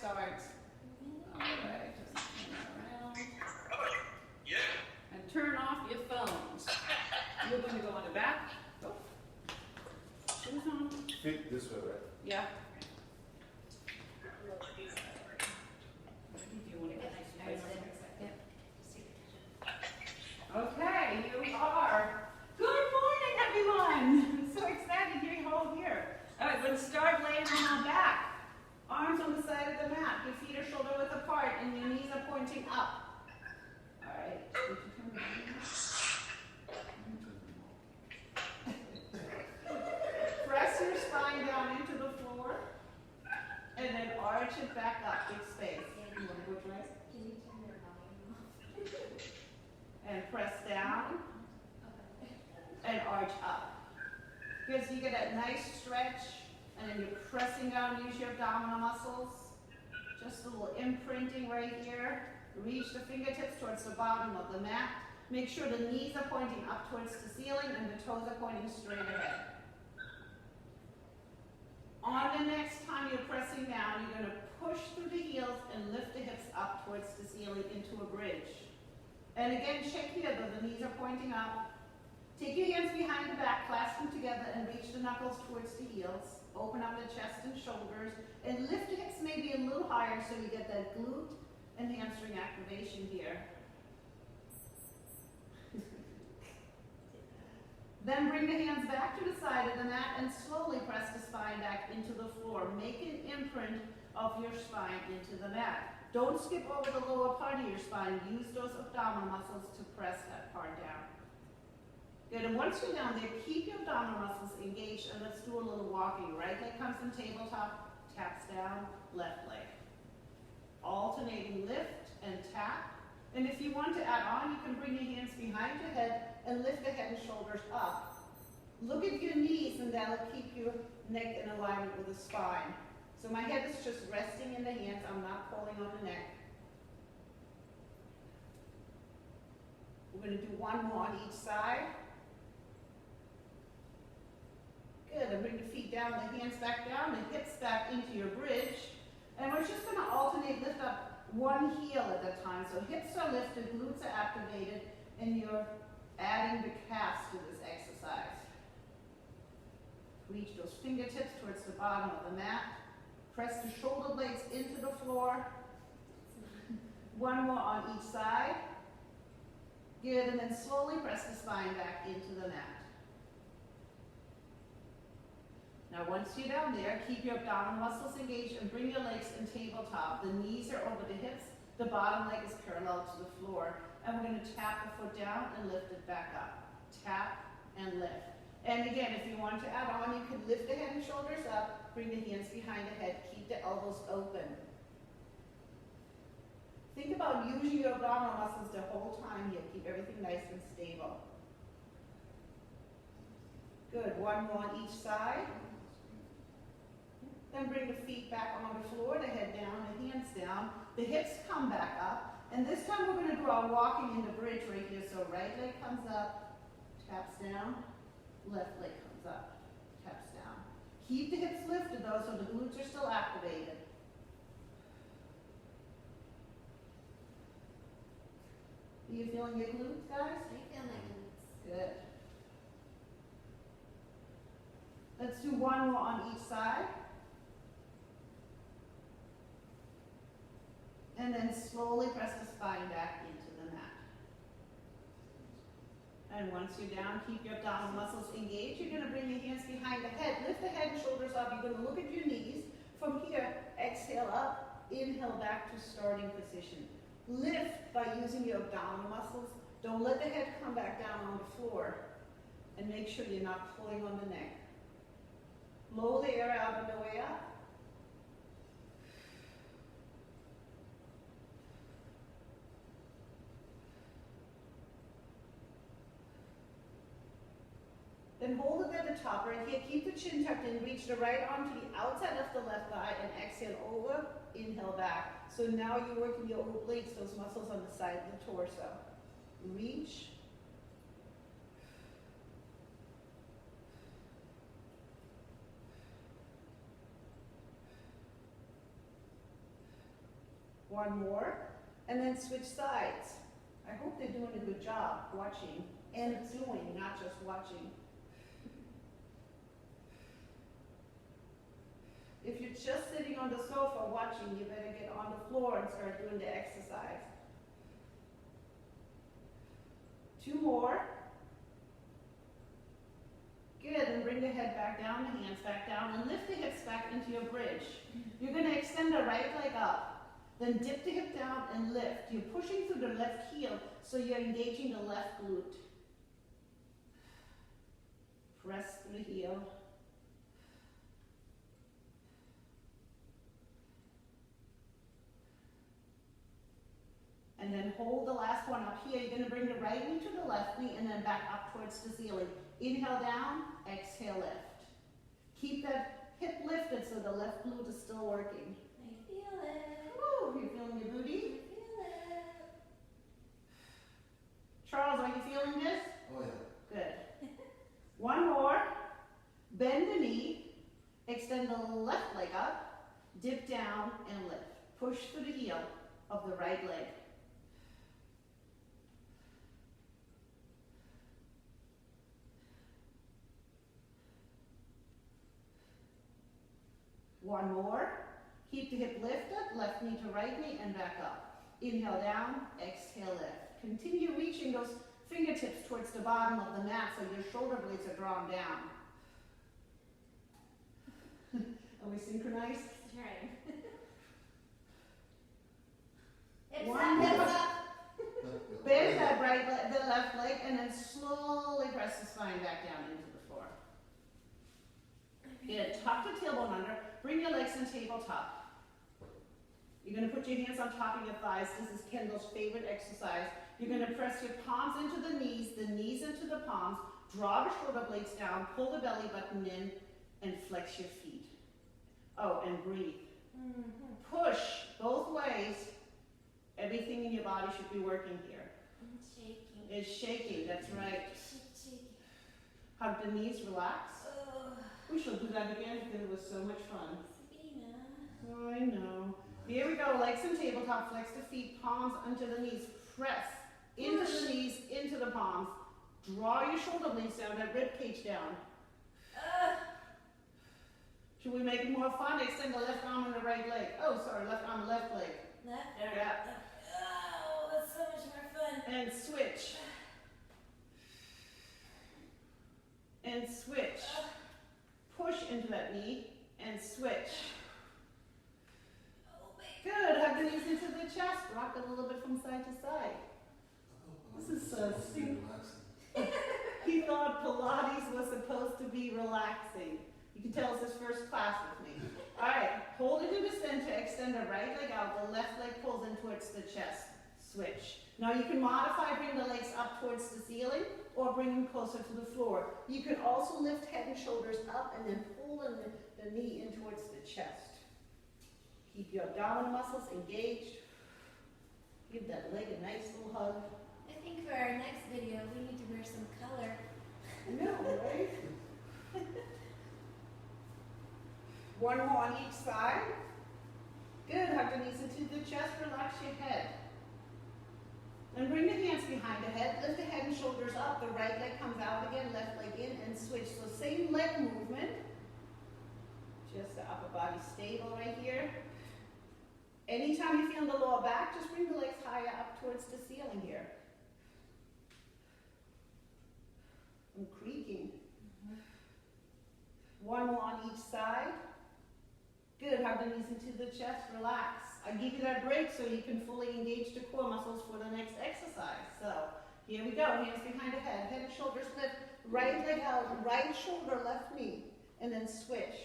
start. All right, just turn around. Yeah. And turn off your phones. You're going to go on the back. Go. Shoes on. Feet this way, right? Yeah. Do you want to get nice and okay, here we are. Good morning, everyone. I'm so excited you're all here. All right, we're going to start laying on our back. Arms on the side of the mat. Your feet are shoulder width apart and your knees are pointing up. All right. Press your spine down into the floor and then arch it back up. Big space. You want to go try? Can you turn your volume off? And press down and arch up. Because you get that nice stretch and then you're pressing down, use your abdominal muscles. Just a little imprinting right here. Reach the fingertips towards the bottom of the mat. Make sure the knees are pointing up towards the ceiling and the toes are pointing straight ahead. On the next time you're pressing down, you're going to push through the heels and lift the hips up towards the ceiling into a bridge. And again, check here though, the knees are pointing up. Take your hands behind the back, clasp them together and reach the knuckles towards the heels. Open up the chest and shoulders and lift the hips maybe a little higher so you get that glute and hamstring activation here. Then bring the hands back to the side of the mat and slowly press the spine back into the floor. Make an imprint of your spine into the mat. Don't skip over the lower part of your spine. Use those abdominal muscles to press that part down. Good, and once you're down there, keep your abdominal muscles engaged and let's do a little walking. Right leg comes in tabletop, taps down, left leg. Alternating lift and tap. And if you want to add on, you can bring your hands behind your head and lift the head and shoulders up. Look at your knees and that'll keep your neck in alignment with the spine. So my head is just resting in the hands. I'm not pulling on the neck. We're going to do one more on each side. Good, and bring the feet down, the hands back down, the hips back into your bridge. And we're just going to alternate, lift up one heel at a time. So hips are lifted, glutes are activated, and you're adding the calves to this exercise. Reach those fingertips towards the bottom of the mat. Press the shoulder blades into the floor. One more on each side. Good, and then slowly press the spine back into the mat. Now once you're down there, keep your abdominal muscles engaged and bring your legs in tabletop. The knees are over the hips. The bottom leg is parallel to the floor. And we're going to tap the foot down and lift it back up. Tap and lift. And again, if you want to add on, you can lift the head and shoulders up, bring the hands behind the head, keep the elbows open. Think about using your abdominal muscles the whole time here. Keep everything nice and stable. Good. One more on each side. Then bring the feet back on the floor, the head down, the hands down. The hips come back up. And this time we're going to do our walking in the bridge right here. So right leg comes up, taps down, left leg comes up, taps down. Keep the hips lifted though so the glutes are still activated. Are you feeling your glutes, guys? I feel my glutes. Good. Let's do one more on each side. And then slowly press the spine back into the mat. And once you're down, keep your abdominal muscles engaged. You're going to bring your hands behind the head. Lift the head and shoulders up. You're going to look at your knees. From here, exhale up, inhale back to starting position. Lift by using your abdominal muscles. Don't let the head come back down on the floor. And make sure you're not pulling on the neck. Blow the air out on the way up. Then hold it at the top right here. Keep the chin tucked in. Reach the right arm to the outside of the left thigh and exhale over. Inhale back. So now you're working your obliques, those muscles on the side of the torso. Reach. One more, and then switch sides. I hope they're doing a good job watching and doing, not just watching. If you're just sitting on the sofa watching, you better get on the floor and start doing the exercise. Two more. Good, and bring the head back down, the hands back down, and lift the hips back into your bridge. You're going to extend the right leg up, then dip the hip down and lift. You're pushing through the left heel, so you're engaging the left glute. Press through the heel. And then hold the last one up here. You're going to bring the right knee to the left knee and then back up towards the ceiling. Inhale down, exhale lift. Keep that hip lifted so the left glute is still working. I feel it. Woo, you feeling your booty? I feel it. Charles, are you feeling this? Oh yeah. Good. One more. Bend the knee. Extend the left leg up. Dip down and lift. Push through the heel of the right leg. One more. Keep the hip lifted, left knee to right knee and back up. Inhale down, exhale lift. Continue reaching those fingertips towards the bottom of the mat so your shoulder blades are drawn down. Are we synchronized? Trying. One Hips more. up. Bend that the left leg and then slowly press the spine back down into the floor. Good. Tuck the tailbone under. Bring your legs in tabletop. You're going to put your hands on top of your thighs. This is Kendall's favorite exercise. You're going to press your palms into the knees into the palms. Draw the shoulder blades down. Pull the belly button in and flex your feet. Oh, and breathe. Push both ways. Everything in your body should be working here. I'm shaking. It's shaking, that's right. Shaking. Hug the knees, relax. Oh, We shall do that again because it was so much fun. Sabine. Oh, I know. Here we go, legs in tabletop, flex the feet, palms onto the knees. Press into the knees, into the palms. Draw your shoulder blades down, that rib cage down. Should we make it more fun? Extend the left arm and the right leg. Oh, sorry, left arm and left leg. Left or Yeah. left? Oh, that's so much more fun. And switch. And switch. Push into that knee and switch. Oh, baby. Good. Hug the knees into the chest. Rock it a little bit from side to side. This is so relaxing. He thought Pilates was supposed to be relaxing. You can tell it's his first class with me. All right. Hold it in the center. Extend the right leg out. The left leg pulls in towards the chest. Switch. Now you can modify, bring the legs up towards the ceiling or bring them closer to the floor. You can also lift head and shoulders up and then pull the knee in towards the chest. Keep your abdominal muscles engaged. Give that leg a nice little hug. I think for our next video, we need to wear some color. I know, right? One more on each side. Good. Hug the knees into the chest. Relax your head. And bring the hands behind the head. Lift the head and shoulders up. The right leg comes out again. Left leg in and switch. So same leg movement. Just the upper body stable right here. Anytime you feel in the lower back, just bring the legs higher up towards the ceiling here. I'm creaking. One more on each side. Good. Hug the knees into the chest. Relax. I give you that break so you can fully engage the core muscles for the next exercise. So here we go. Hands behind the head. Head and shoulders lift. Right leg out. Right shoulder, left knee. And then switch.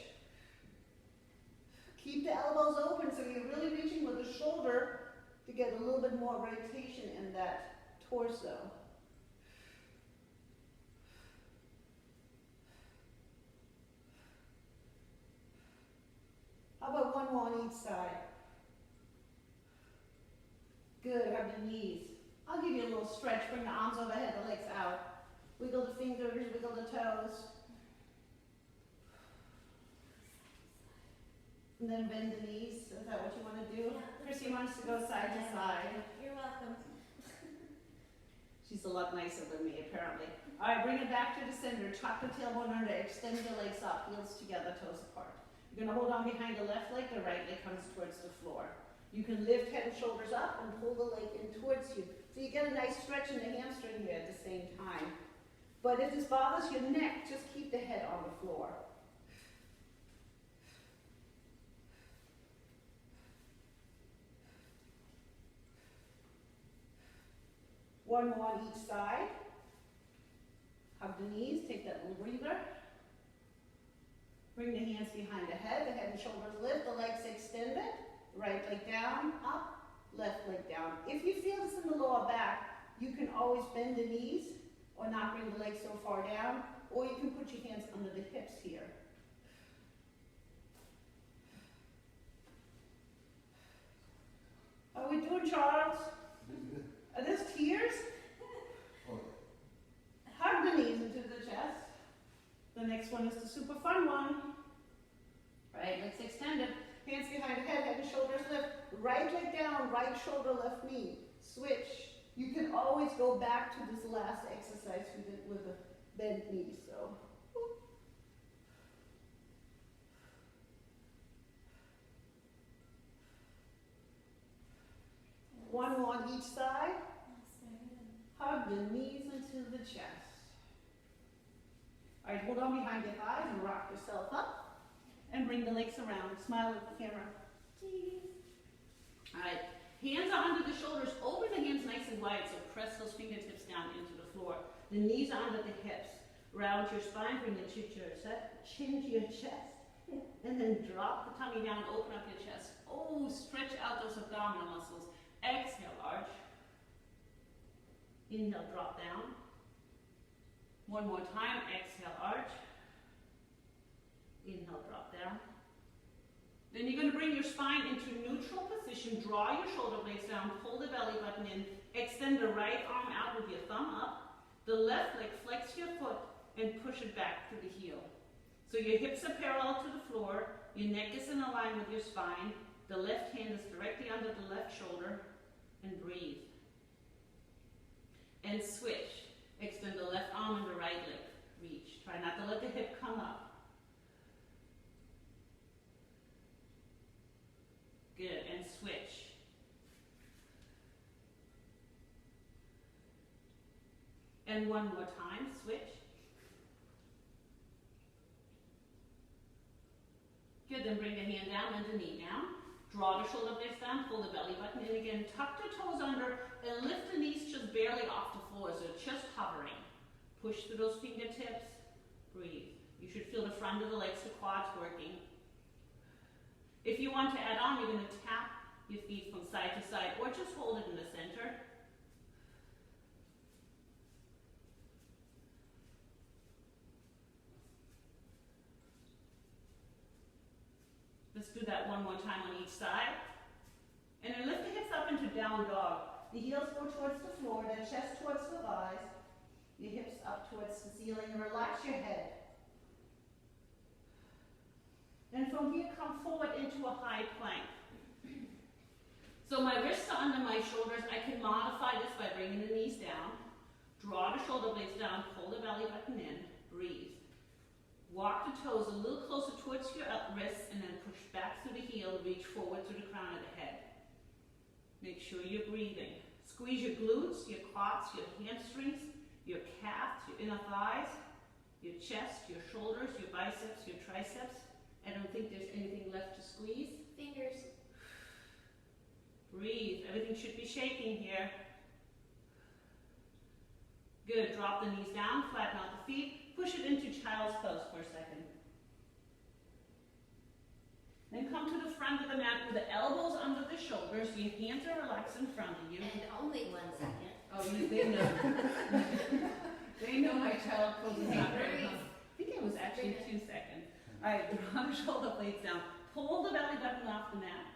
Keep the elbows open so you're really reaching with the shoulder to get a little bit more rotation in that torso. How about one more on each side? Good, hug the knees. I'll give you a little stretch. Bring the arms overhead, the legs out. Wiggle the fingers, wiggle the toes. And then bend the knees so that what you want to do? Yeah. Chrissy wants to go side to side. You're welcome. She's a lot nicer than me, apparently. All right, bring it back to the center. Tuck the tailbone under. Extend the legs up. Heels together, toes apart. You're going to hold on behind the left leg. The right leg comes towards the floor. You can lift head and shoulders up and pull the leg in towards you. So you get a nice stretch in the hamstring here at the same time. But if this bothers your neck, just keep the head on the floor. One more on each side. Hug the knees, take that little breather. Bring the hands behind the head and shoulders lift, the legs extended. Right leg down, up, left leg down. If you feel this in the lower back, you can always bend the knees or not bring the legs so far down, or you can put your hands under the hips here. How are we doing, Charles? Are those tears? Hug the knees into the chest. The next one is the super fun one. Right legs extended, hands behind the head and shoulders lift. Right leg down, right shoulder, left knee. Switch. You can always go back to this last exercise we did with the bent knee. So. One more on each side. Hug the knees into the chest. All right, hold on behind your thighs and rock yourself up. And bring the legs around. Smile at the camera. Cheese. All right, hands are under the shoulders. Open the hands nice and wide, so press those fingertips down into the floor. The knees are under the hips. Round your spine, bring the chin to your chest. And then drop the tummy down, open up your chest. Oh, stretch out those abdominal muscles. Exhale, arch. Inhale, drop down. One more time, exhale, arch. Inhale, drop down. Then you're going to bring your spine into neutral position. Draw your shoulder blades down, pull the belly button in. Extend the right arm out with your thumb up. The left leg, flex your foot and push it back to the heel. So your hips are parallel to the floor. Your neck is in line with your spine. The left hand is directly under the left shoulder. And breathe. And switch. Extend the left arm and the right leg. Reach. Try not to let the hip come up. Good. And switch. And one more time. Switch. Good. Then bring the hand down and the knee down. Draw the shoulder blades down, pull the belly button in again, tuck the toes under, and lift the knees just barely off the floor, so just hovering. Push through those fingertips, breathe. You should feel the front of the legs, the quads working. If you want to add on, you're going to tap your feet from side to side, or just hold it in the center. Let's do that one more time on each side. And then lift the hips up into down dog. The heels go towards the floor, the chest towards the thighs, your hips up towards the ceiling, and relax your head. And from here, come forward into a high plank. So my wrists are under my shoulders. I can modify this by bringing the knees down. Draw the shoulder blades down, pull the belly button in, breathe. Walk the toes a little closer towards your wrists and then push back through the heel, reach forward to the crown of the head. Make sure you're breathing. Squeeze your glutes, your quads, your hamstrings, your calves, your inner thighs, your chest, your shoulders, your biceps, your triceps. I don't think there's anything left to squeeze. Fingers. Breathe. Everything should be shaking here. Good. Drop the knees down, flatten out the feet. Push it into child's pose for a second. Then come to the front of the mat with the elbows under the shoulders. Your hands are relaxed in front of you. And only 1 second. Oh, they know. They know my child pose is not very long. I think it was actually 2 seconds. All right, draw the shoulder blades down. Pull the belly button off the mat.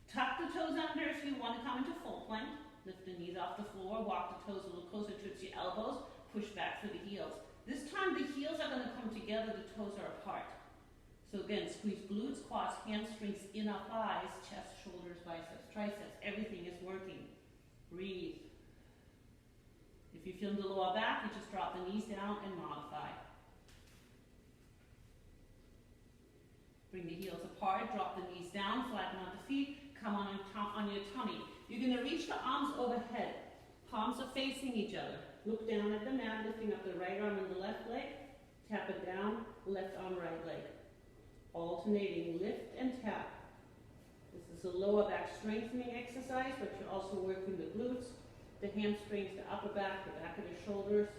Tuck the toes under if you want to come into full plank. Lift the knees off the floor. Walk the toes a little closer towards your elbows. Push back through the heels. This time the heels are going to come together, the toes are apart. So again, squeeze glutes, quads, hamstrings, inner thighs, chest, shoulders, triceps, everything is working. Breathe. If you feel the lower back, you just drop the knees down and modify. Bring the heels apart, drop the knees down, flatten out the feet, come on your tummy. You're going to reach the arms overhead. Palms are facing each other. Look down at the mat, lifting up the right arm and the left leg. Tap it down, left arm, right leg. Alternating lift and tap. This is a lower back strengthening exercise, but you're also working the glutes, the hamstrings, the upper back, the back of the shoulders.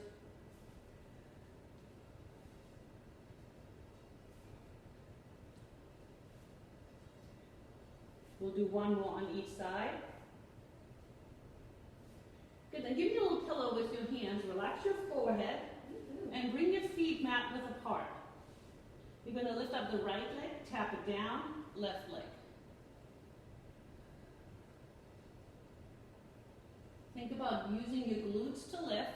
We'll do one more on each side. Good, then give me a little pillow with your hands. Relax your forehead and bring your feet mat width apart. You're going to lift up the right leg, tap it down, left leg. Think about using your glutes to lift.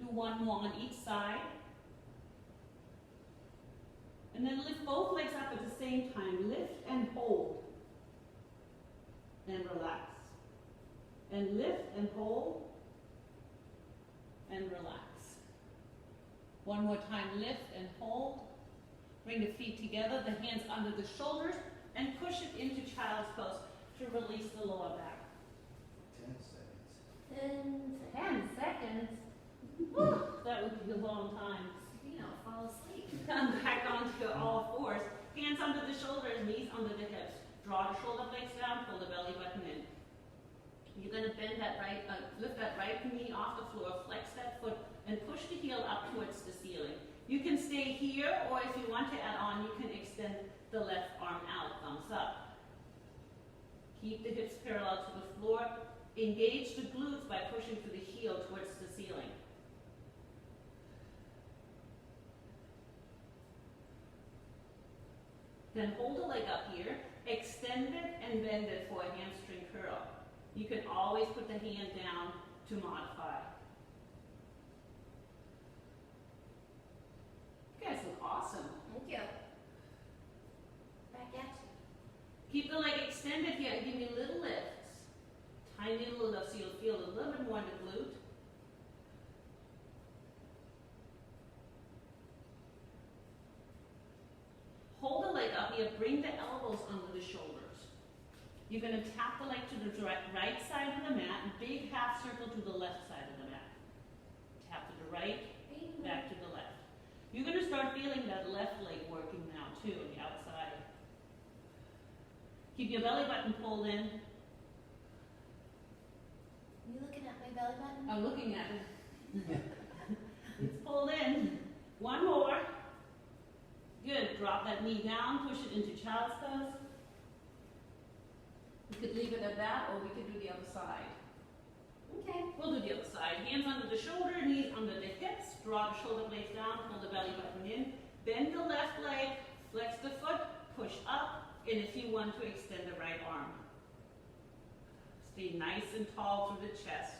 Do one more on each side. And then lift both legs up at the same time. Lift and hold. And relax. And lift and hold. And relax. One more time, lift and hold. Bring the feet together, the hands under the shoulders, and push it into child's pose to release the lower back. 10 seconds? Whew, that would be a long time. You know, fall asleep. Come back onto all fours. Hands under the shoulders, knees under the hips. Draw the shoulder blades down, pull the belly button in. You're going to bend that right, lift that right knee off the floor, flex that foot, and push the heel up towards the ceiling. You can stay here, or if you want to add on, you can extend the left arm out, thumbs up. Keep the hips parallel to the floor. Engage the glutes by pushing through the heel towards the ceiling. Then hold the leg up here, extend it and bend it for a hamstring curl. You can always put the hand down to modify. You guys look awesome. Thank you. Back at you. Keep the leg extended here and give me little lifts. Tiny little lifts so you'll feel a little bit more in the glute. Hold the leg up here, bring the elbows under the shoulders. You're going to tap the leg to the right side of the mat, and big half circle to the left side of the mat. Tap to the right, back to the left. You're going to start feeling that left leg working now too on the outside. Keep your belly button pulled in. You looking at my belly button? I'm looking at it. It's pulled in. One more. Good. Drop that knee down, push it into child's pose. We could leave it at that, or we could do the other side. Okay. We'll do the other side. Hands under the shoulder, knees under the hips. Draw the shoulder blades down, pull the belly button in. Bend the left leg, flex the foot, push up, and if you want to extend the right arm. Stay nice and tall through the chest.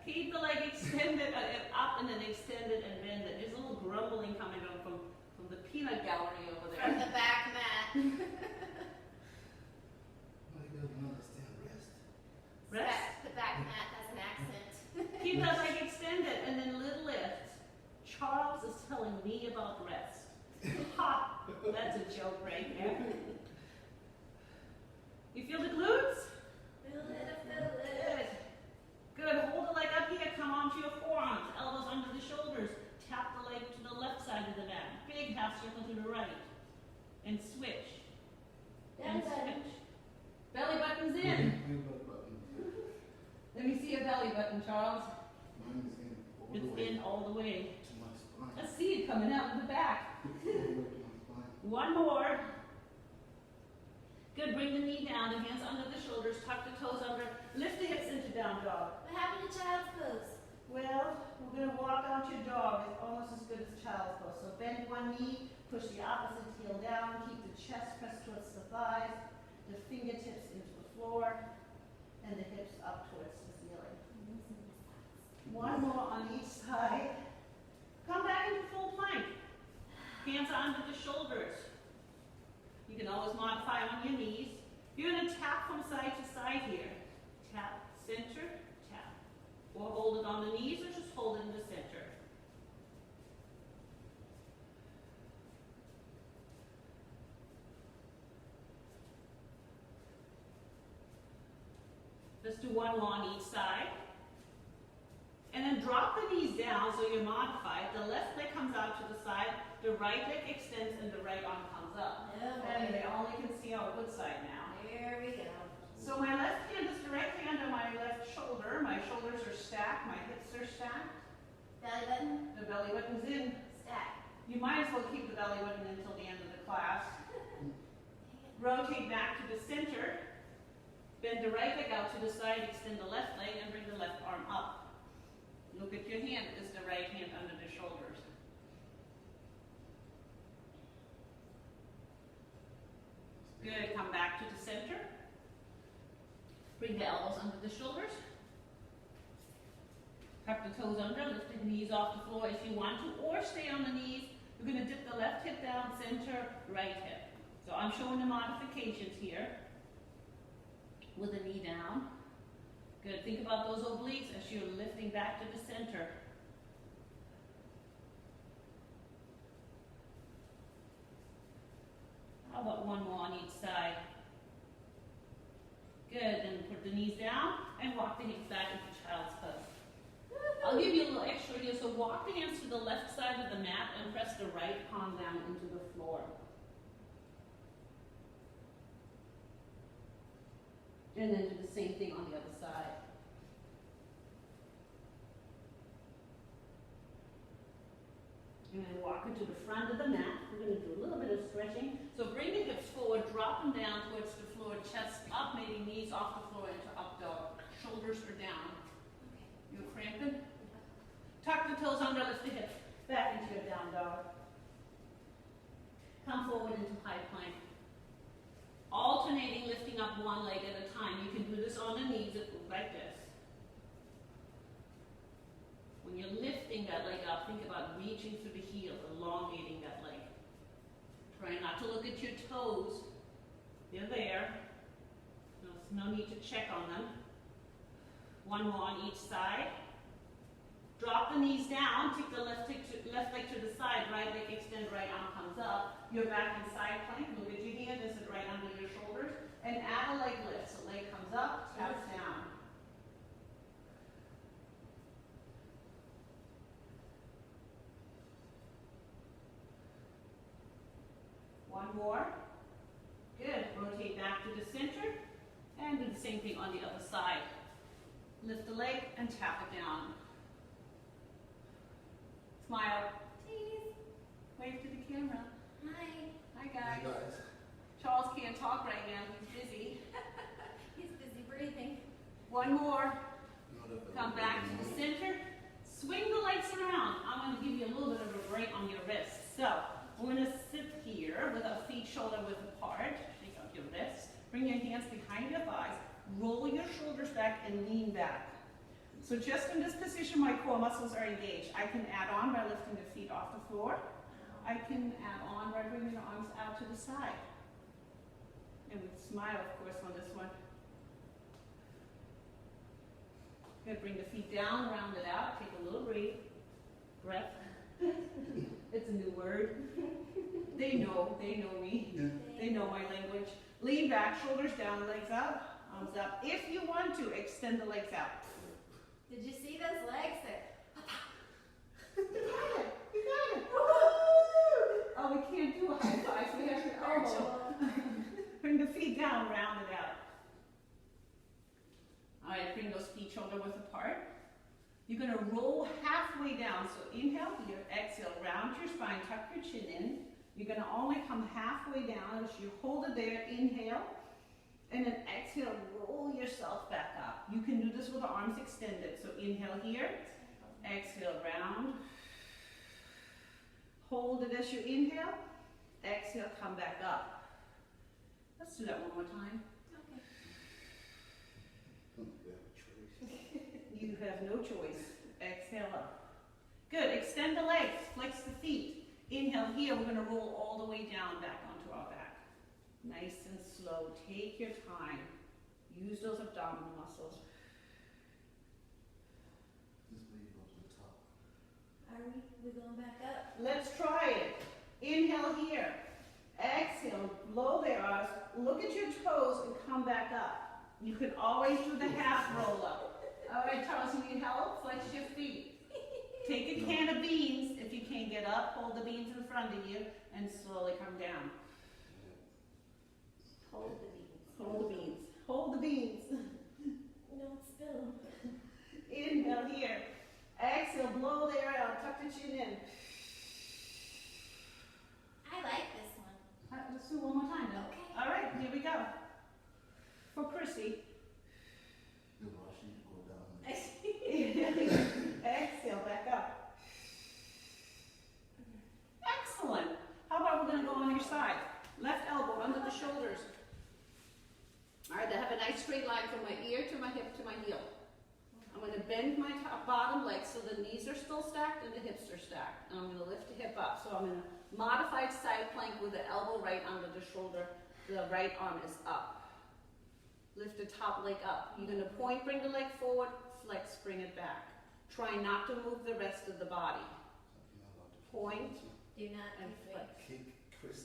Keep the leg extended up and then extend it and bend it. There's a little grumbling coming from the peanut gallery over there. From the back mat. Rest. The back mat has an accent. Keep that leg extended and then little lifts. Charles is telling me about rest. Ha! That's a joke right there. You feel the glutes? Feel it. Good. Hold the leg up here. Come onto your forearms. Elbows under the shoulders. Tap the leg to the left side of the mat. Big half circle to the right. And switch. And switch. Belly button's in. Let me see your belly button, Charles. It's in all the way. I see it coming out in the back. One more. Good. Bring the knee down, the hands under the shoulders, tuck the toes under, lift the hips into down dog. What happened to child's pose? Well, we're going to walk out your dog. It's almost as good as child's pose. So bend one knee, push the opposite heel down, keep the chest pressed towards the thighs, the fingertips into the floor. One more on each side. Come back into full plank. Hands are under the shoulders. You can always modify on your knees. You're going to tap from side to side here. Tap, center, tap. Or hold it on the knees or just hold it in the center. Let's do one more on each side. And then drop the knees down so you're modified. The left leg comes out to the side, the right leg extends, and the right arm comes up. And they only can see our good side now. There we go. So my left hand is directly under my left shoulder. My shoulders are stacked, my hips are stacked. Belly button, The belly button's in. stack. You might as well keep the belly button until the end of the class. Rotate back to the center. Bend the right leg out to the side, extend the left leg, and bring the left arm up. Look at your hand. Is the right hand under the shoulders? Good. Come back to the center. Bring the elbows under the shoulders. Tuck the toes under, lift the knees off the floor if you want to, or stay on the knees. You're going to dip the left hip down, center, right hip. So I'm showing the modifications here with the knee down. Good. Think about those obliques as you're lifting back to the center. How about one more on each side? Good. Then put the knees down and walk the hips back into child's pose. I'll give you a little extra here. So walk the hands to the left side of the mat and press the right palm down into the floor. And then do the same thing on the other side. And then walk it to the front of the mat. We're going to do a little bit of stretching. So bring the hips forward, drop them down towards the floor, chest up, maybe knees off the floor into up dog. Shoulders are down. You're cramping? Tuck the toes under, lift the hips back into your down dog. Come forward into high plank. Alternating, lifting up one leg at a time. You can do this on the knees like this. When you're lifting that leg up, think about reaching through the heel, elongating that leg. Try not to look at your toes. They're there. No need to check on them. One more on each side. Drop the knees down, take the left leg to the side, right leg extend, right arm comes up. You're back in side plank, look at your hand, this is right under your shoulders. And add a leg lift, so leg comes up, taps down. One more. Good, rotate back to the center. And do the same thing on the other side. Lift the leg and tap it down. Smile. Cheese. Wave to the camera. Hi. Hi Hey guys. guys. Charles can't talk right now, he's busy. He's busy breathing. One more. Not if Come back to the center. Swing the legs around. I'm going to give you a little bit of a break on your wrists. So we're going to sit here with our feet shoulder width apart. Shake out your wrists. Bring your hands behind your thighs. Roll your shoulders back and lean back. So just in this position, my core muscles are engaged. I can add on by lifting the feet off the floor. I can add on by bringing the arms out to the side. And with smile, of course, on this one. Good, bring the feet down, round it out, take a little breath. It's a new word. They know me. Yeah. They know my language. Lean back, shoulders down, legs up, arms up. If you want to, extend the legs out. Did you see those legs? You got it. You got it. Oh, we can't do a high five, so we have to elbow. Bring the feet down, round it out. All right, bring those feet shoulder width apart. You're going to roll halfway down. So inhale here, exhale, round your spine, tuck your chin in. You're going to only come halfway down as you hold it there, inhale. And then exhale, roll yourself back up. You can do this with the arms extended. So inhale here, exhale, round. Hold it as you inhale, exhale, come back up. Let's do that one more time. Okay. You have a choice. You have no choice. exhale up. Good, extend the legs, flex the feet. Inhale here, we're gonna roll all the way down back onto our back. Nice and slow, take your time. Use those abdominal muscles. This way you go to the top. Are we? We going back up? Let's try it. Inhale here. Exhale, blow their eyes. Look at your toes and come back up. You can always do the half roll up. All right, Charles, you need help? Flex your feet. Take a can of beans. If you can't get up, hold the beans in front of you and slowly come down. Hold the beans. Hold the beans. Hold the beans. Don't spill them. Inhale here. Exhale, blow the air out. Tuck the chin in. I like this one. Let's do one more time then. Okay. All right, here we go. For Chrissy. You'll rush you to go down. I see. Exhale, back up. Excellent. How about we're going to go on your side? Left elbow under the shoulders. All right, I have a nice straight line from my ear to my hip to my heel. I'm going to bend my bottom leg so the knees are still stacked and the hips are stacked. And I'm going to lift the hip up. So I'm in a modified side plank with the elbow right under the shoulder. The right arm is up. Lift the top leg up. You're going to point, bring the leg forward, flex, bring it back. Try not to move the rest of the body. Point Do not and kick me. flex. Kick Chris.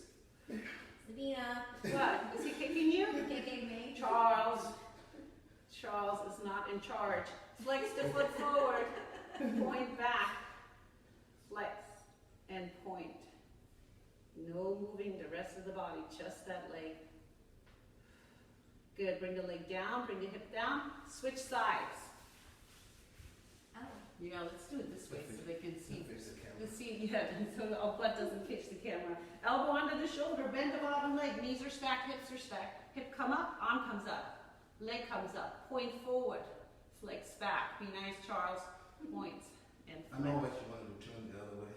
Sabina. What? Is he kicking you? You're kicking me. Charles. Charles is not in charge. Flex the foot forward. Point back. Flex and point. No moving the rest of the body, just that leg. Good. Bring the leg down, bring the hip down. Switch sides. Oh. Yeah, let's do it this way so they can see. Face the camera. The seat, yeah, so our butt doesn't pitch the camera. Elbow under the shoulder, bend the bottom leg, knees are stacked, hips are stacked. Hip come up, arm comes up, leg comes up, point forward, flex back. Be nice, Charles. Points and I flex. know what you wanted to turn the other way.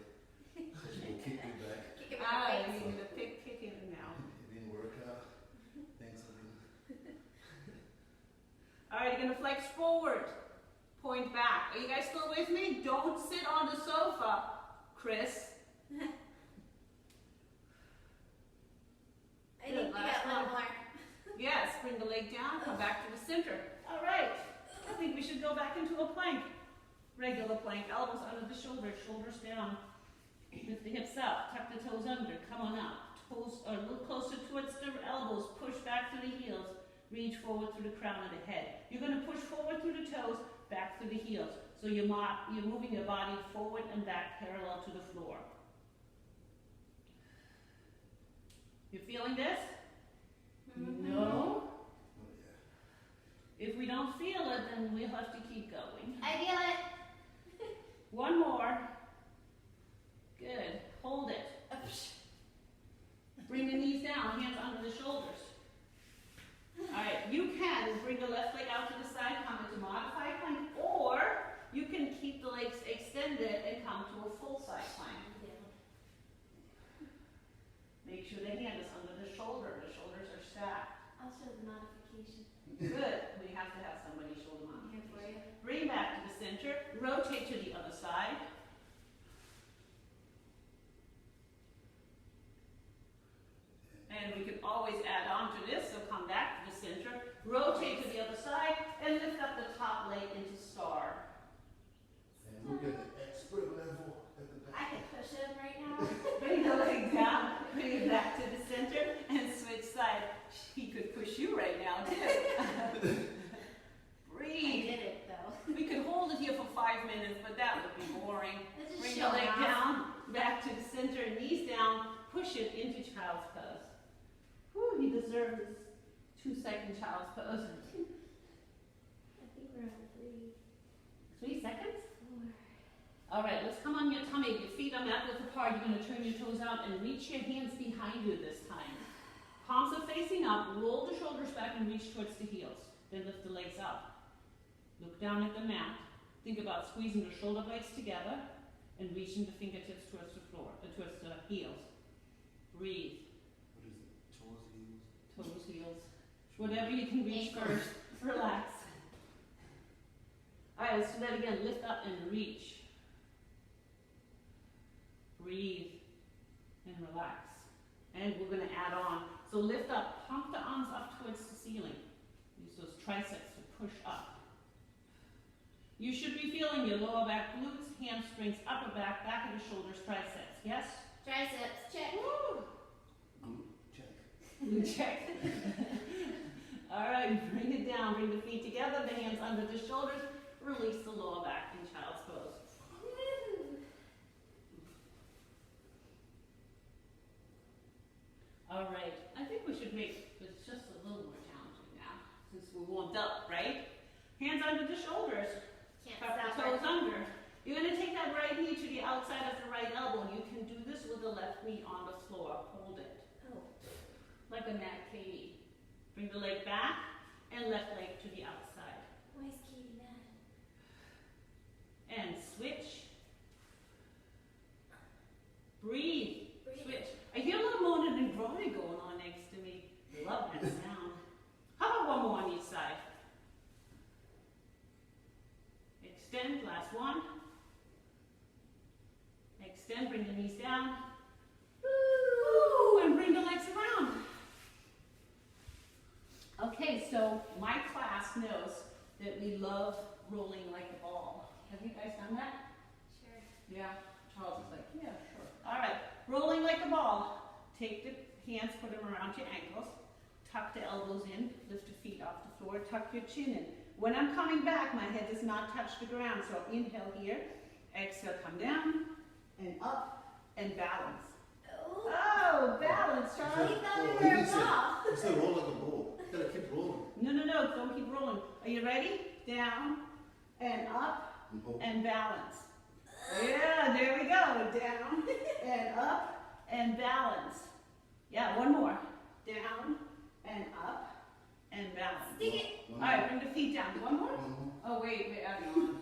But you will kick me back. Kick it Ah, back. you need to kick it now. It didn't work out. Thanks, Sabine. All right, you're gonna flex forward, point back. Are you guys still with me? Don't sit on the sofa, Chris. I think we got one more. Yes, bring the leg down, come back to the center. All right, I think we should go back into a plank. Regular plank, elbows under the shoulders, shoulders down. Lift the hips up, tuck the toes under, come on up. Toes are a little closer towards the elbows, push back through the heels, reach forward through the crown of the head. You're gonna push forward through the toes, back through the heels. So you're moving your body forward and back parallel to the floor. You feeling this? Mhm. No? Oh, yeah. If we don't feel it, then we'll have to keep going. I feel it. One more. Good. Hold it. Bring the knees down, hands under the shoulders. Alright, you can bring the left leg out to the side, come into modified plank, or you can keep the legs extended and come to a full side plank. Make sure the hand is under the shoulder. The shoulders are stacked. I'll show the modification Good. We have to have somebody shoulder modification. here for you. Bring back to the center. Rotate to the other side. And we can always add on to this, so come back to the center. Rotate to the other side and lift up the top leg into star. And we're at the expert level at the I back. can push him right now. Bring the leg down, bring it back to the center, and switch side. He could push you right now, too. I Breathe. did it though. We could hold it here for 5 minutes, but that would be boring. Let's just Bring show the leg off. down, back to the center, knees down, push it into child's pose. Whew, you deserve this 2-second child's pose. I think we're on 3, 3 seconds? 4. All right, let's come on your tummy. Your feet are mat width apart. You're going to turn your toes out and reach your hands behind you this time. Palms are facing up. Roll the shoulders back and reach towards the heels. Then lift the legs up. Look down at the mat. Think about squeezing the shoulder blades together and reaching the fingertips towards the floor, towards the heels. Breathe. What is it? Toes, heels? Toes, heels. Whatever you can reach Ankles. first. Relax. All right, let's do that again. Lift up and reach. breathe, and relax. And we're going to add on. So lift up, pump the arms up towards the ceiling. Use those triceps to push up. You should be feeling your lower back glutes, hamstrings, upper back, back of the shoulders, triceps. Yes? Triceps, check. Woo! Check. Check. All right, bring it down. Bring the feet together, the hands under the shoulders. Release the lower back in child's pose. All right, I think we should make this just a little more challenging now, since we're warmed up, right? Hands under the shoulders. Can't Tuck the stop toes it. under. You're going to take that right knee to the outside of the right elbow. You can do this with the left knee on the floor. Hold it. Oh. Like a Nat Katie. Bring the leg back and left leg to the outside. Why is Katie mad? And switch. Breathe. Breathe. Switch. I hear a little moaning and groaning going on next to me. Love that sound. How about one more on each side? Extend, last one. Extend, bring the knees down. Woo, and bring the legs around. Okay, so my class knows that we love rolling like a ball. Have you guys done that? Sure. Yeah. Charles is like, yeah, sure. All right, rolling like a ball. Take the hands, put them around your ankles. Tuck the elbows in, lift the feet off the floor, tuck your chin in. When I'm coming back, my head does not touch the ground. So inhale here, exhale, come down, and up, and balance. Oh. Oh, balance, Charlie. He thought we were a ball. You said roll like a ball. You gotta keep rolling. No, don't keep rolling. Are you ready? Down, and up, And hold. and balance. Yeah, there we go. Down, and up, and balance. Yeah, one more. Down, and up, and balance. Stick it. All right, bring the feet down. One more? Oh, wait, hang on.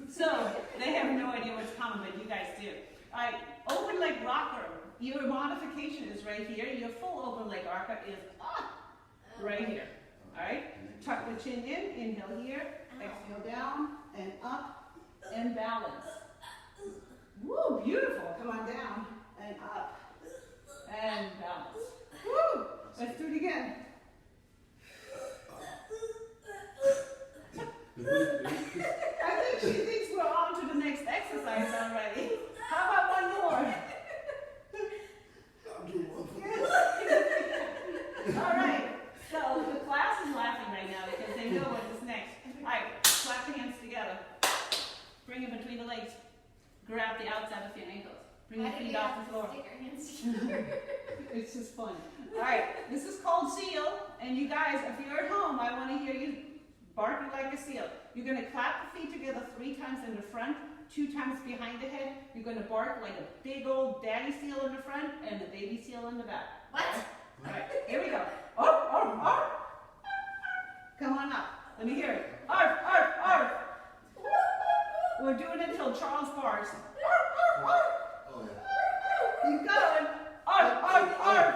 So, they have no idea what's coming, but you guys do. All right, open leg rocker. Your modification is right here. Your full open leg rocker is right here. All right? Tuck the chin in, inhale here, exhale down, and up, and balance. Woo, beautiful. Come on down, and up, and balance. Woo! Let's do it again. I think she thinks we're on to the next exercise already. How about one more? I'm doing one for All right. So the class is laughing right now because they know what is next. All right. Clap the hands together. Bring it between the legs. Grab the outside of your ankles. Bring your Why do we feet have off the to floor. stick our hands together? It's just fun. All right. This is called seal. And you guys, if you're at home, I want to hear you barking like a seal. You're going to clap the feet together 3 times in the front, 2 times behind the head. You're going to bark like a big old daddy seal in the front and a baby seal in the back. What? All right, here we go. Arf, arf, arf. Come on up. Let me hear it. Arf, arf, arf. We're doing it until Charles barks. Arf, arf, arf. Oh, yeah. Keep going. Arf, arf, arf.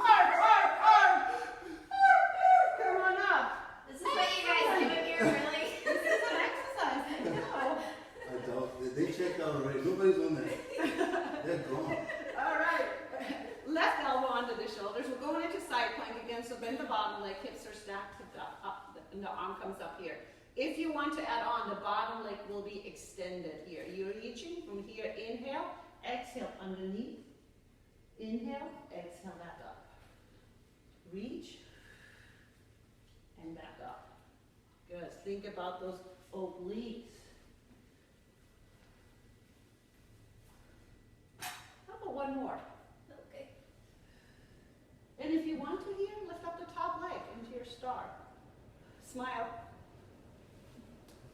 Arf, arf, arf. Come on up. This is what you guys do in here, really? This is an exercise. I know. I doubt. They checked out already. Nobody's on that. They're gone. All right. Left elbow under the shoulders. We're going into side plank again. So bend the bottom leg, hips are stacked up, and the arm comes up here. If you want to add on, the bottom leg will be extended here. You're reaching from here. Inhale, exhale underneath. Inhale, exhale back up. Reach and back up. Good. Think about those obliques. How about one more? Okay. And if you want to here, lift up the top leg into your star. Smile.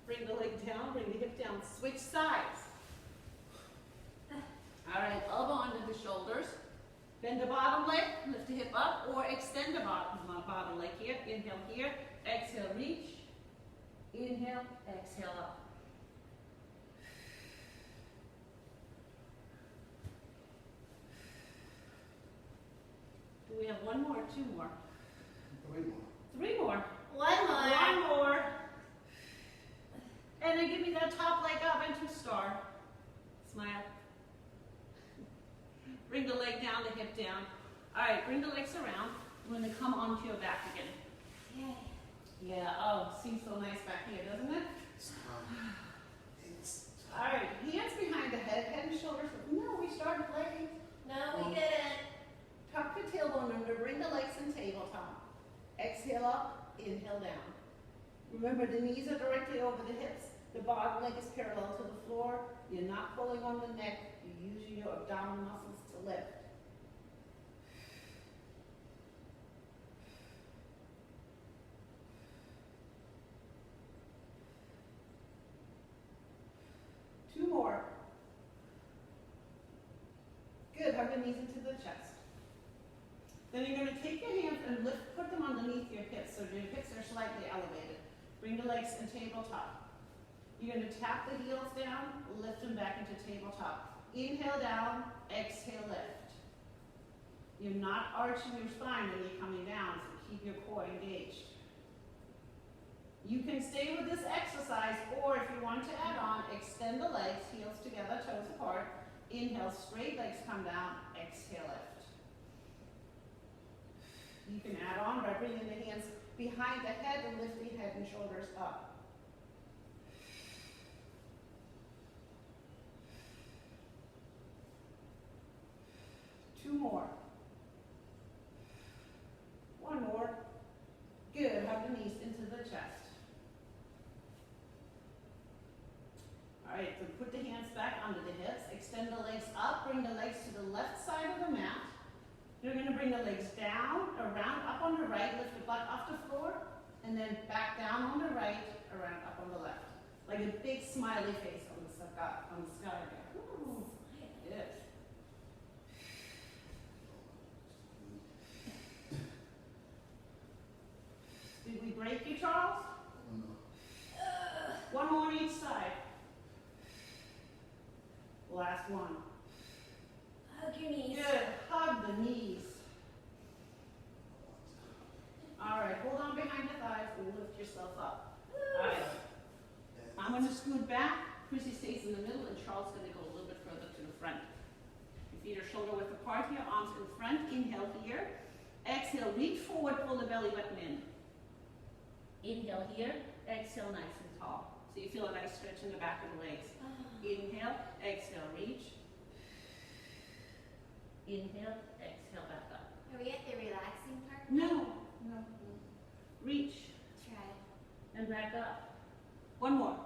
Bring the leg down, bring the hip down. Switch sides. All right, elbow under the shoulders. Bend the bottom leg, lift the hip up, or extend the bottom leg here. Inhale here, exhale, reach. Inhale, exhale up. Do we have one more or 2 more? 3 more. 3 more. One more. 1 more. And then give me that top leg up into star. Smile. hip down. All right, bring the legs around. We're gonna come onto your back again. Yay. Yeah, oh, seems so nice back here, doesn't it? It's All right, hands behind the head, head and shoulders. No, we started leggings. No, we didn't. Tuck the tailbone under, bring the legs in tabletop. Exhale up, inhale down. Remember, the knees are directly over the hips. The bottom leg is parallel to the floor. You're not pulling on the neck. You're using your abdominal muscles to lift. Two more. Good, hug the knees into the chest. Then you're going to take your hands and lift, put them underneath your hips so your hips are slightly elevated. Bring the legs in tabletop. You're going to tap the heels down, lift them back into tabletop. Inhale down, exhale lift. You're not arching your spine when you're coming down, so keep your core engaged. You can stay with this exercise, or if you want to add on, extend the legs, heels together, toes apart. Inhale, straight legs come down, exhale lift. You can add on by bringing the hands behind the head and lifting head and shoulders up. Two more. One more. Good, hug the knees into the chest. All right, so put the hands back under the hips, extend the legs up, bring the legs to the left side of the mat. You're going to bring the legs down, around, up on the right, lift the butt off the floor, and then back down on the right, around, up on the left. Like a big smiley face on the sky there. Ooh, yes. Did we break you, Charles? One more on each side. Last one. Hug your knees. Good. Hug the knees. All right. Hold on behind the thighs and lift yourself up. All right. I'm going to scoot back. Chrissy stays in the middle, and Charles is going to go a little bit further to the front. Your feet are shoulder width apart here, arms in front. Inhale here. Exhale. Reach forward. Pull the belly button in. Inhale here. Exhale, nice and tall. So you feel a nice stretch in the back of the legs. Inhale, exhale, reach. Inhale, exhale, back up. Are we at the relaxing part? No. Reach Try. and back up. One more.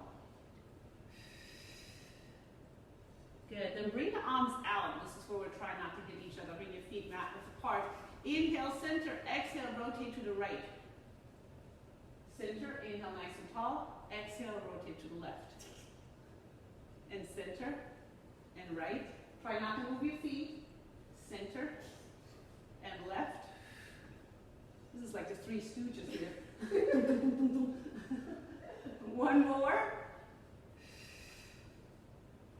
Good. Then bring the arms out. This is where we're trying not to hit each other. Bring your feet mat width apart. Inhale, center. Exhale, rotate to the right. Center, inhale nice and tall. Exhale, rotate to the left. And center and right. Try not to move your feet. Center and left. This is like the Three Stooges here. One more.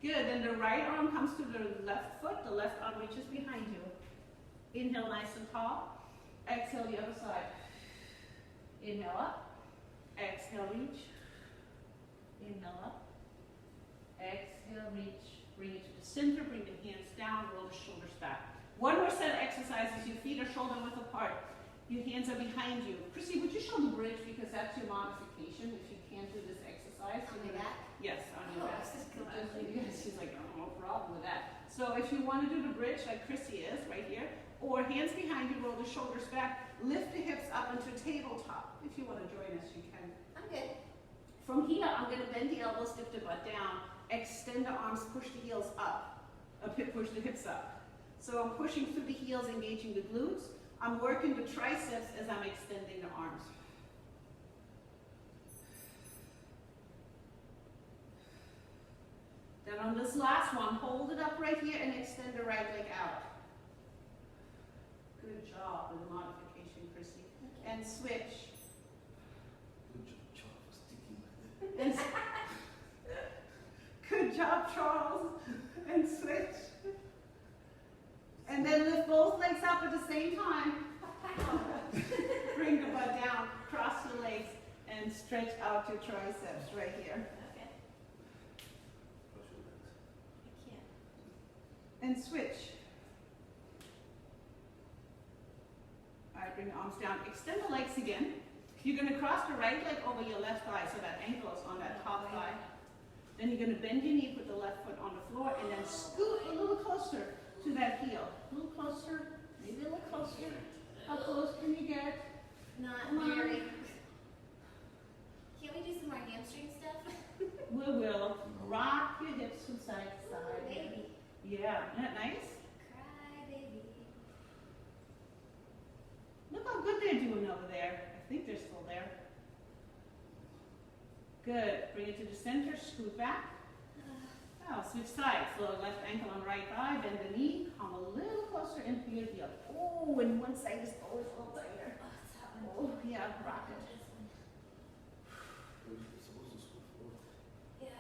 Good. Then the right arm comes to the left foot. The left arm reaches behind you. Inhale nice and tall. Exhale the other side. Inhale up. Exhale, reach. Inhale up. Exhale, reach. Bring it to the center. Bring the hands down. Roll the shoulders back. One more set of exercises. Your feet are shoulder width apart. Your hands are behind you. Chrissy, would you show the bridge, because that's your modification if you can't do this exercise? On your back? Yes, on your back. This is good. She's like, oh, no problem with that. So if you want to do the bridge like Chrissy is right here, or hands behind you, roll the shoulders back, lift the hips up into tabletop. If you want to join us, you can. I'm good. From here, I'm going to bend the elbows, lift the butt down, extend the arms, push the heels up, push the hips up. So I'm pushing through the heels, engaging the glutes. I'm working the triceps as I'm extending the arms. Then on this last one, hold it up right here and extend the right leg out. Good job with the modification, Chrissy. And switch. Good job for sticking like that. Good job, Charles. And switch. And then lift both legs up at the same time. Bring the butt down, cross your legs, and stretch out your triceps right here. Okay. Cross your legs. I can't. And switch. arms down. Extend the legs again. You're going to cross the right leg over your left thigh so that ankle is on that top thigh. Then you're going to bend your knee, put the left foot on the floor, and then scoot a little closer to that heel. A little closer, maybe a little closer. How close can you get? Not very. Can't we do some more hamstring stuff? We will rock your hips from side to Ooh, side. baby. Yeah, isn't that nice? Cry, baby. Look how good they're doing over there. I think they're still there. Good. Bring it to the center, scoot back. Now switch sides. So left ankle on right thigh, bend the knee, come a little closer into your heel. Oh, and one side is always a little tighter. Oh, it's that one. Oh, yeah, rock it. This one. You're supposed to scoot forward. Yeah.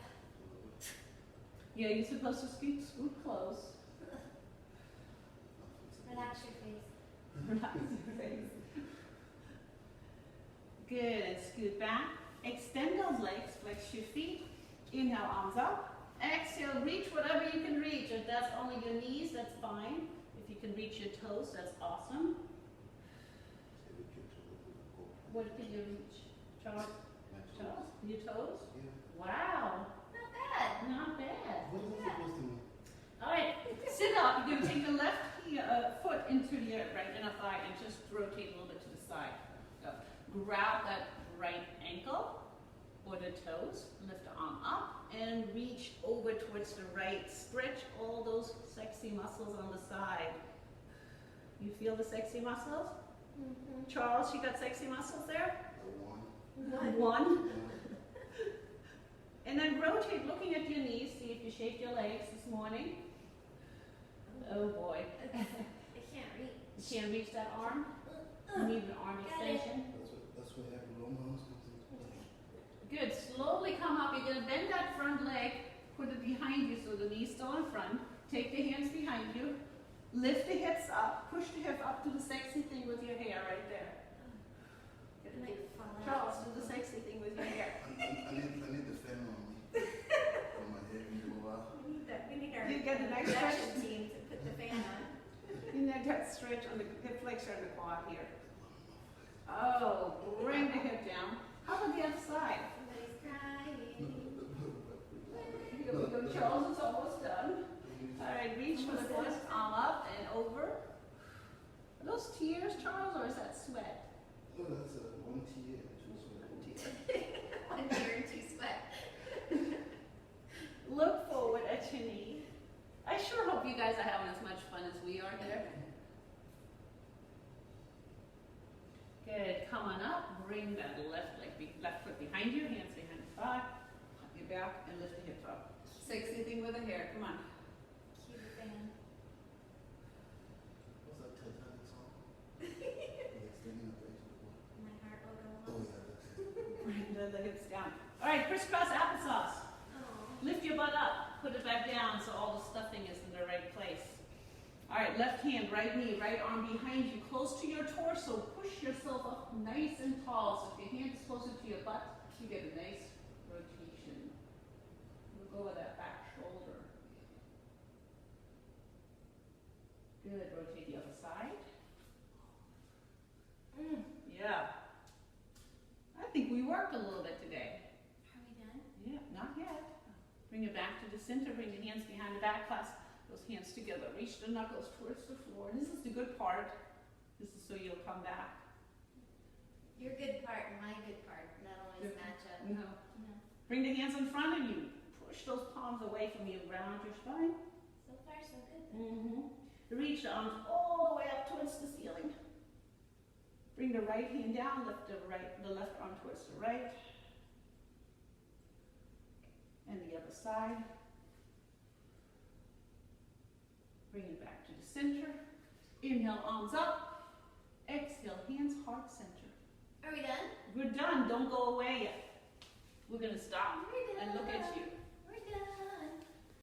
Yeah, you're supposed to scoot close. Relax your face. Relax your face. Good, and scoot back. Extend those legs, flex your feet. Inhale, arms up. Exhale, reach whatever you can reach. If that's only your knees, that's fine. If you can reach your toes, that's awesome. What can you reach? Charles? Charles? Your toes? Yeah. Wow, Not bad. not bad. What is that supposed to mean? All right, sit up. You're going to take the left foot into your right inner thigh and just rotate a little bit to the side. So grab that right ankle or the toes, lift the arm up and reach over towards the right. Stretch all those sexy muscles on the side. You feel the sexy muscles? Mm-hmm. Charles, you got sexy muscles there? One. One. And then rotate, looking at your knees. See if you shaped your legs this morning. Oh boy. I can't reach. You can't reach that arm? You need an arm Got it. extension. That's what happened. Romans comes into play. Good. Slowly come up. You're going to bend that front leg, put it behind you so the knee's still in front. Take the hands behind you. Lift the hips up. Push the hip up to the sexy thing with your hair right there. I might fall out. Charles, do the sexy thing with your hair. I need the fan on me. On my head when you go out. We need that. We need our You get a nice production stretch. team to put the fan on. You need that stretch on the hip flexor and the quad here. Oh, bring the hip down. How about the other side? Somebody's crying. Here we go. Charles is almost done. All right, reach for the first arm up and over. Are those tears, Charles, or is that sweat? Oh, that's one tear, two sweat. One tear and two sweat. Look forward at your knee. I sure hope you guys are having as much fun as we are here. Good. Come on up. Bring that left foot behind you, hands behind the thigh. Pop your back and lift the hips up. Sexy thing with the hair. Come on. Cue the fan. What's that Titanic song? Extending the face. My heart will go Oh on. yeah, that's it. Bring the hips down. All right, crisscross applesauce. Oh. Lift your butt up. Put it back down so all the stuffing is in the right place. All right, left hand, right knee, right arm behind you, close to your torso. Push yourself up nice and tall. So if your hand is closer to your butt, you get a nice rotation. We'll go with that back shoulder. Good. Rotate the other side. Yeah. I think we worked a little bit today. Are we done? Yeah, not yet. Bring it back to the center. Bring the hands behind the back. Clasp those hands together. Reach the knuckles towards the floor. This is the good part. This is so you'll come back. Your good part and my good part not always match up. No. No. Bring the hands in front of you. Push those palms away from you. Round your spine. So far, so good. Reach the arms all the way up towards the ceiling. Bring the right hand down. Lift the left arm towards the right. And the other side. Bring it back to the center. Inhale, arms up. Exhale, hands, heart center. Are we done? We're done. Don't go away yet. We're going to stop We're and look at you.